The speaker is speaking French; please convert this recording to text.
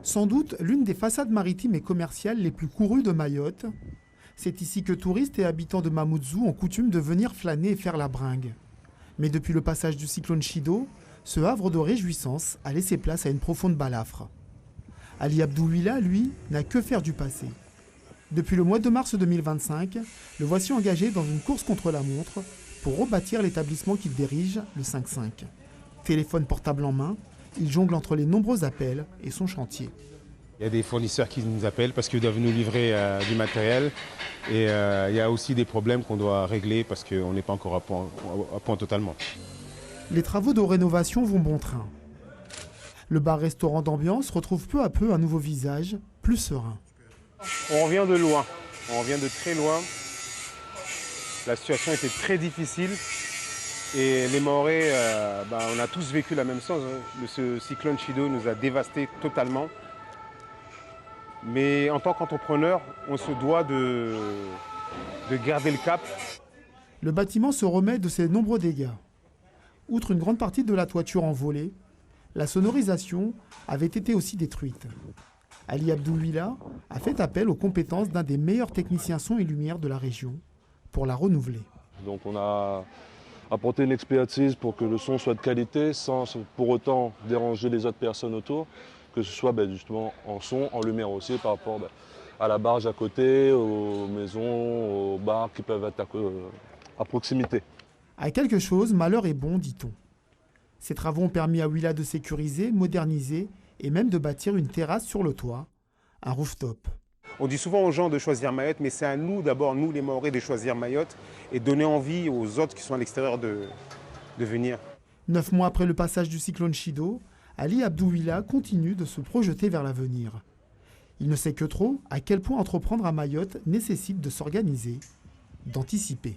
Sans doute l'une des façades maritimes et commerciales les plus courues de Mayotte. C'est ici que touristes et habitants de Mamoudzou ont coutume de venir flâner et faire la bringue. Mais depuis le passage du cyclone Chido, ce havre de réjouissance a laissé place à une profonde balafre. Ali Abdouila, lui, n'a que faire du passé. Depuis le mois de mars 2025, le voici engagé dans une course contre la montre pour rebâtir l'établissement qu'il dirige, le 5-5. Téléphone portable en main, il jongle entre les nombreux appels et son chantier. Il y a des fournisseurs qui nous appellent parce qu'ils doivent nous livrer du matériel. Et il y a aussi des problèmes qu'on doit régler parce qu'on n'est pas encore à point totalement. Les travaux de rénovation vont bon train. Le bar-restaurant d'ambiance retrouve peu à peu un nouveau visage, plus serein. On revient de loin, on revient de très loin. La situation était très difficile. Et les Mahorais, on a tous vécu la même chose. Ce cyclone Chido nous a dévastés totalement. Mais en tant qu'entrepreneur, on se doit de garder le cap. Le bâtiment se remet de ses nombreux dégâts. Outre une grande partie de la toiture envolée, la sonorisation avait été aussi détruite. Ali Abdouila a fait appel aux compétences d'un des meilleurs techniciens son et lumière de la région pour la renouveler. Donc on a apporté une expertise pour que le son soit de qualité sans pour autant déranger les autres personnes autour, que ce soit justement en son, en lumière aussi par rapport à la barge à côté, aux maisons, aux bars qui peuvent être à proximité. À quelque chose, malheur est bon, dit-on. Ces travaux ont permis à Ouila de sécuriser, moderniser et même de bâtir une terrasse sur le toit, un rooftop. On dit souvent aux gens de choisir Mayotte, mais c'est à nous d'abord, nous les Mahorais, de choisir Mayotte et donner envie aux autres qui sont à l'extérieur de venir. 9 mois après le passage du cyclone Chido, Ali Abdouila continue de se projeter vers l'avenir. Il ne sait que trop à quel point entreprendre à Mayotte nécessite de s'organiser, d'anticiper.